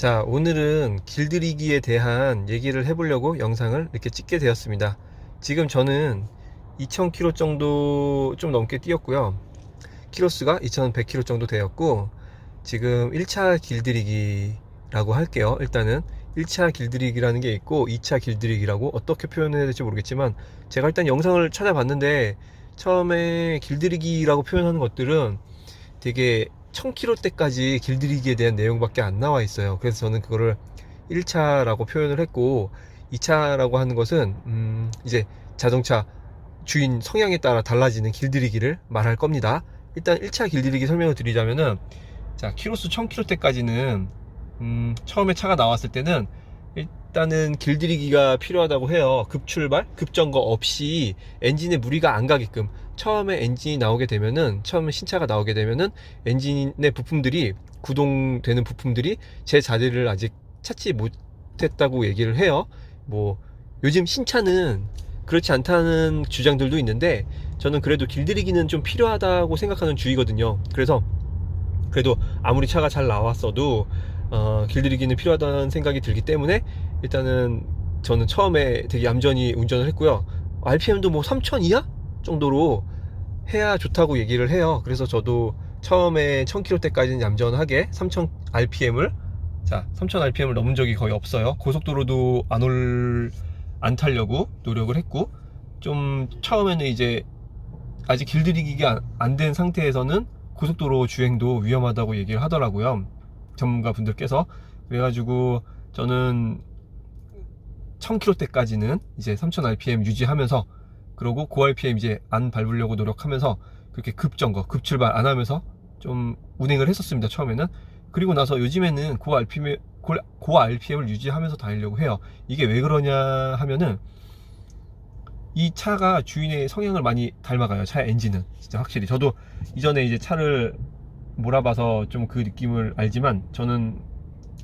자, 오늘은 길들이기에 대한 얘기를 해보려고 영상을 이렇게 찍게 되었습니다. 지금 저는 2000km 정도 좀 넘게 뛰었고요. 키로수가 2100km 정도 되었고, 지금 1차 길들이기라고 할게요. 일단은 1차 길들이기라는 게 있고 2차 길들이기라고 어떻게 표현해야 될지 모르겠지만, 제가 일단 영상을 찾아봤는데 처음에 길들이기라고 표현하는 것들은 되게 1000km 때까지 길들이기에 대한 내용밖에 안 나와 있어요. 그래서 저는 그거를 1차라고 표현을 했고, 2차라고 하는 것은 이제 자동차 주인 성향에 따라 달라지는 길들이기를 말할 겁니다. 일단 1차 길들이기 설명을 드리자면은, 자, 키로수 1000km 때까지는 처음에 차가 나왔을 때는 일단은 길들이기가 필요하다고 해요. 급출발, 급점거 없이 엔진에 무리가 안 가게끔. 처음에 엔진이 나오게 되면은, 처음에 신차가 나오게 되면은 엔진의 부품들이, 구동되는 부품들이 제 자리를 아직 찾지 못했다고 얘기를 해요. 뭐 요즘 신차는 그렇지 않다는 주장들도 있는데, 저는 그래도 길들이기는 좀 필요하다고 생각하는 주의거든요. 그래서 그래도 아무리 차가 잘 나왔어도 길들이기는 필요하다는 생각이 들기 때문에, 일단은 저는 처음에 되게 얌전히 운전을 했고요. RPM도 뭐 3000 이하 정도로 해야 좋다고 얘기를 해요. 그래서 저도 처음에 1000km 때까지는 얌전하게 3000rpm을 넘은 적이 거의 없어요. 고속도로도 안 타려고 노력을 했고, 좀 처음에는 이제 아직 길들이기가 안 된 상태에서는 고속도로 주행도 위험하다고 얘기를 하더라고요, 전문가 분들께서. 그래가지고 저는 1000km 때까지는 이제 3000rpm 유지하면서, 그리고 고RPM 이제 안 밟으려고 노력하면서, 그렇게 급점거, 급출발 안 하면서 좀 운행을 했었습니다, 처음에는. 그리고 나서 요즘에는 고RPM을 유지하면서 다니려고 해요. 이게 왜 그러냐 하면은, 이 차가 주인의 성향을 많이 닮아가요, 차 엔진은. 진짜 확실히. 저도 이전에 이제 차를 몰아봐서 좀 그 느낌을 알지만, 저는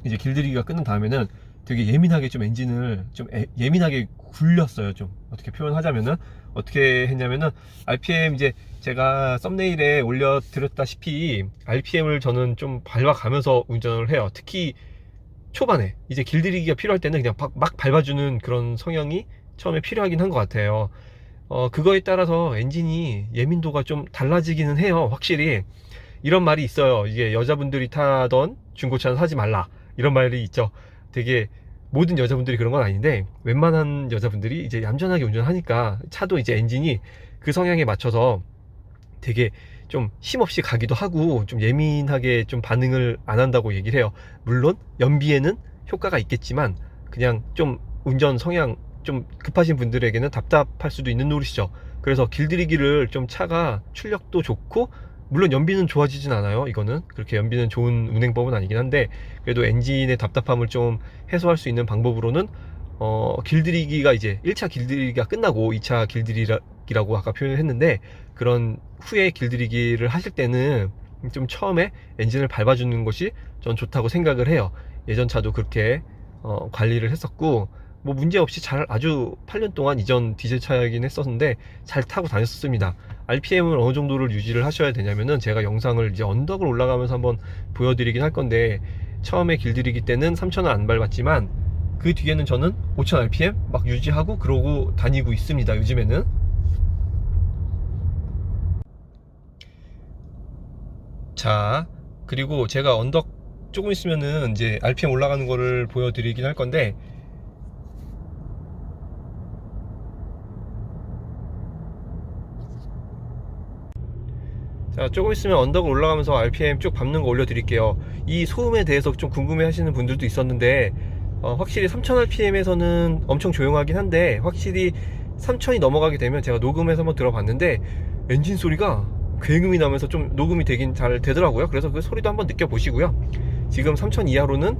이제 길들이기가 끝난 다음에는 되게 예민하게 좀 엔진을 좀 예민하게 굴렸어요. 좀 어떻게 표현하자면은, 어떻게 했냐면은, RPM 이제 제가 썸네일에 올려드렸다시피 RPM을 저는 좀 밟아가면서 운전을 해요. 특히 초반에 이제 길들이기가 필요할 때는 그냥 막 밟아주는 그런 성향이 처음에 필요하긴 한 것 같아요. 그거에 따라서 엔진이 예민도가 좀 달라지기는 해요, 확실히. 이런 말이 있어요. 이게 여자분들이 타던 중고차는 사지 말라, 이런 말이 있죠. 되게 모든 여자분들이 그런 건 아닌데, 웬만한 여자분들이 이제 얌전하게 운전하니까 차도 이제 엔진이 그 성향에 맞춰서 되게 좀 힘없이 가기도 하고, 좀 예민하게 좀 반응을 안 한다고 얘기를 해요. 물론 연비에는 효과가 있겠지만, 그냥 좀 운전 성향 좀 급하신 분들에게는 답답할 수도 있는 노릇이죠. 그래서 길들이기를 좀 차가 출력도 좋고, 물론 연비는 좋아지진 않아요. 이거는 그렇게 연비는 좋은 운행법은 아니긴 한데, 그래도 엔진의 답답함을 좀 해소할 수 있는 방법으로는, 길들이기가 이제 1차 길들이기가 끝나고 2차 길들이기라고 아까 표현을 했는데, 그런 후에 길들이기를 하실 때는 좀 처음에 엔진을 밟아주는 것이 전 좋다고 생각을 해요. 예전 차도 그렇게 관리를 했었고, 뭐 문제없이 잘, 아주 8년 동안 이전 디젤 차이긴 했었는데 잘 타고 다녔었습니다. RPM을 어느 정도를 유지를 하셔야 되냐면은, 제가 영상을 이제 언덕을 올라가면서 한번 보여드리긴 할 건데, 처음에 길들이기 때는 3000을 안 밟았지만 그 뒤에는 저는 5000rpm 막 유지하고 그러고 다니고 있습니다, 요즘에는. 자, 그리고 제가 언덕 조금 있으면은 이제 RPM 올라가는 거를 보여드리긴 할 건데, 자, 조금 있으면 언덕을 올라가면서 RPM 쭉 밟는 거 올려드릴게요. 이 소음에 대해서 좀 궁금해 하시는 분들도 있었는데, 확실히 3000rpm에서는 엄청 조용하긴 한데, 확실히 3000이 넘어가게 되면, 제가 녹음해서 한번 들어봤는데 엔진 소리가 굉음이 나면서 좀 녹음이 되긴 잘 되더라고요. 그래서 그 소리도 한번 느껴보시고요. 지금 3000 이하로는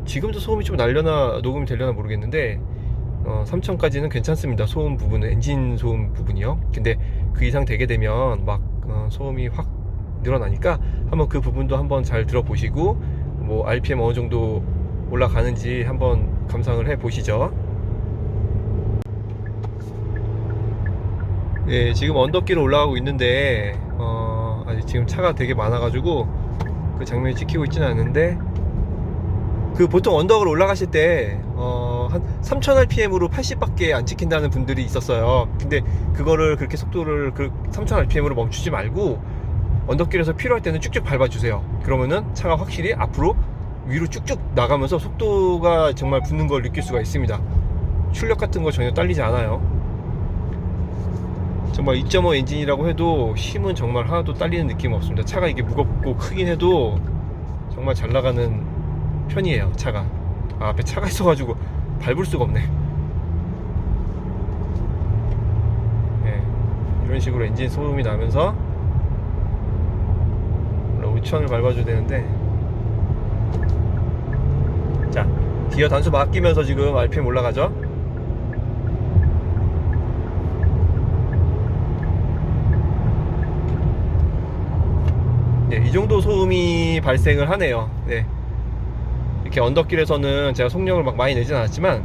지금도 소음이 좀 날려나 녹음이 되려나 모르겠는데, 3000까지는 괜찮습니다. 소음 부분은, 엔진 소음 부분이요. 근데 그 이상 되게 되면 막 소음이 확 늘어나니까, 한번 그 부분도 한번 잘 들어보시고, 뭐 RPM 어느 정도 올라가는지 한번 감상을 해 보시죠. 예, 지금 언덕길을 올라가고 있는데, 아직 지금 차가 되게 많아가지고 그 장면이 찍히고 있지는 않은데, 그 보통 언덕을 올라가실 때 한 3000rpm으로 80밖에 안 찍힌다는 분들이 있었어요. 근데 그거를 그렇게 속도를 3000rpm으로 멈추지 말고 언덕길에서 필요할 때는 쭉쭉 밟아주세요. 그러면은 차가 확실히 앞으로 위로 쭉쭉 나가면서 속도가 정말 붙는 걸 느낄 수가 있습니다. 출력 같은 거 전혀 딸리지 않아요. 정말 2.5 엔진이라고 해도 힘은 정말 하나도 딸리는 느낌 없습니다. 차가 이게 무겁고 크긴 해도 정말 잘 나가는 편이에요. 차가 앞에 차가 있어가지고 밟을 수가 없네. 네, 이런 식으로 엔진 소음이 나면서 5000을 밟아줘야 되는데, 자 기어 단수 맡기면서 지금 RPM 올라가죠. 네, 이 정도 소음이 발생을 하네요. 네, 이렇게 언덕길에서는 제가 속력을 막 많이 내진 않았지만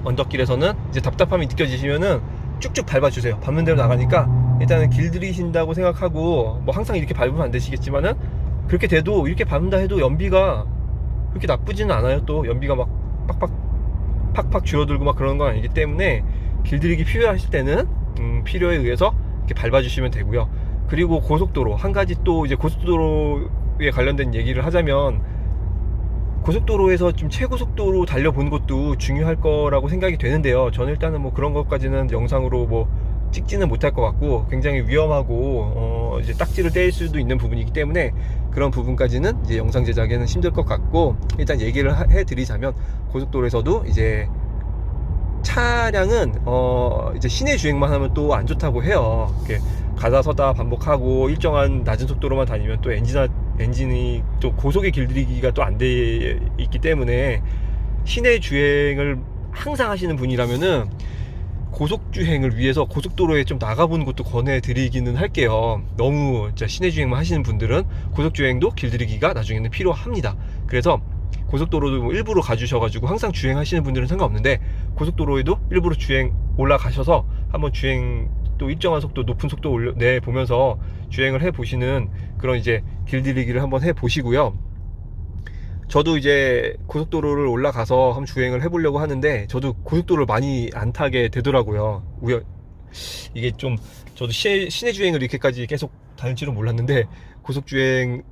언덕길에서는 이제 답답함이 느껴지시면은 쭉쭉 밟아주세요. 밟는 대로 나가니까 일단은 길들이신다고 생각하고, 뭐 항상 이렇게 밟으면 안 되시겠지만은 그렇게 돼도 이렇게 밟는다 해도 연비가 그렇게 나쁘지는 않아요. 또 연비가 막 팍팍 줄어들고 막 그런 건 아니기 때문에 길들이기 필요하실 때는 필요에 의해서 이렇게 밟아주시면 되고요. 그리고 고속도로 한 가지, 또 이제 고속도로에 관련된 얘기를 하자면, 고속도로에서 좀 최고속도로 달려보는 것도 중요할 거라고 생각이 되는데요. 저는 일단은 뭐 그런 것까지는 영상으로 뭐 찍지는 못할 것 같고, 굉장히 위험하고 이제 딱지를 떼일 수도 있는 부분이기 때문에 그런 부분까지는 이제 영상 제작에는 힘들 것 같고, 일단 얘기를 해드리자면, 고속도로에서도 이제 차량은 이제 시내 주행만 하면 또 안 좋다고 해요. 이렇게 가다 서다 반복하고 일정한 낮은 속도로만 다니면 또 엔진이 또 고속의 길들이기가 또 안 돼 있기 때문에, 시내 주행을 항상 하시는 분이라면은 고속 주행을 위해서 고속도로에 좀 나가보는 것도 권해드리기는 할게요. 너무 진짜 시내 주행만 하시는 분들은 고속 주행도 길들이기가 나중에는 필요합니다. 그래서 고속도로도 일부러 가주셔가지고 항상 주행하시는 분들은 상관없는데, 고속도로에도 일부러 주행 올라가셔서 한번 주행 또 일정한 속도, 높은 속도 내 보면서 주행을 해 보시는 그런 이제 길들이기를 한번 해 보시고요. 저도 이제 고속도로를 올라가서 한번 주행을 해 보려고 하는데, 저도 고속도로를 많이 안 타게 되더라고요. 이게 좀, 저도 시내 주행을 이렇게까지 계속 다닐 줄은 몰랐는데, 고속 주행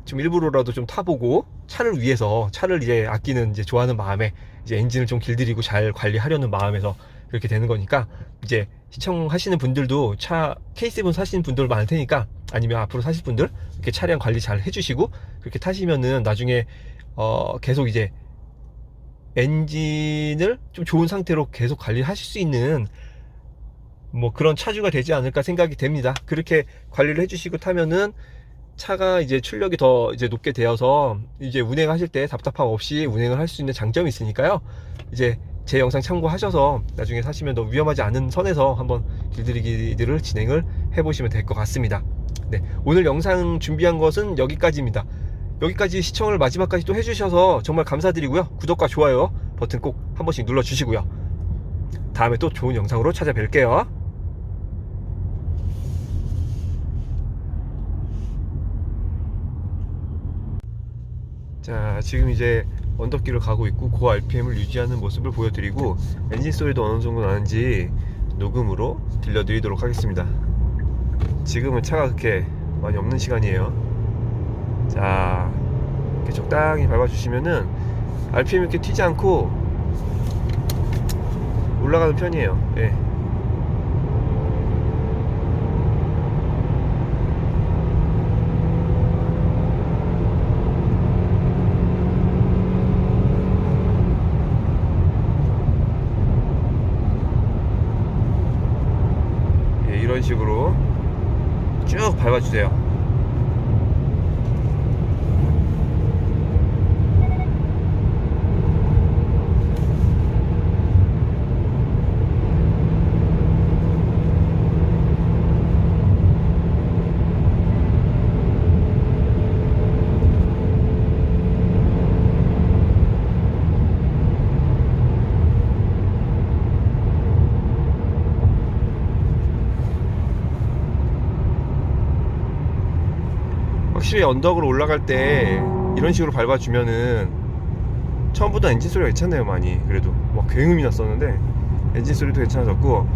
좀 일부러라도 좀 타보고, 차를 위해서, 차를 이제 아끼는, 이제 좋아하는 마음에 이제 엔진을 좀 길들이고 잘 관리하려는 마음에서 그렇게 되는 거니까, 이제 시청하시는 분들도 차 K7 사시는 분들 많을 테니까, 아니면 앞으로 사실 분들 이렇게 차량 관리 잘 해주시고 그렇게 타시면은 나중에 계속 이제 엔진을 좀 좋은 상태로 계속 관리하실 수 있는 뭐 그런 차주가 되지 않을까 생각이 됩니다. 그렇게 관리를 해주시고 타면은 차가 이제 출력이 더 이제 높게 되어서 이제 운행하실 때 답답함 없이 운행을 할 수 있는 장점이 있으니까요. 이제 제 영상 참고하셔서 나중에 사시면 더 위험하지 않은 선에서 한번 길들이기들을 진행을 해보시면 될 것 같습니다. 네, 오늘 영상 준비한 것은 여기까지입니다. 여기까지 시청을 마지막까지 또 해주셔서 정말 감사드리고요. 구독과 좋아요 버튼 꼭 한 번씩 눌러주시고요. 다음에 또 좋은 영상으로 찾아뵐게요. 자, 지금 이제 언덕길을 가고 있고 고 RPM을 유지하는 모습을 보여드리고, 엔진 소리도 어느 정도 나는지 녹음으로 들려드리도록 하겠습니다. 지금은 차가 그렇게 많이 없는 시간이에요. 자, 이렇게 적당히 밟아주시면은 RPM 이렇게 튀지 않고 올라가는 편이에요. 예. 이런 식으로 쭉 밟아주세요. 확실히 언덕을 올라갈 때 이런 식으로 밟아주면은 처음보다 엔진 소리가 괜찮네요. 많이 그래도 막 굉음이 났었는데 엔진 소리도 괜찮아졌고,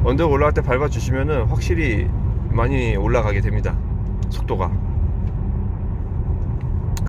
언덕 올라갈 때 밟아주시면은 확실히 많이 올라가게 됩니다. 속도가.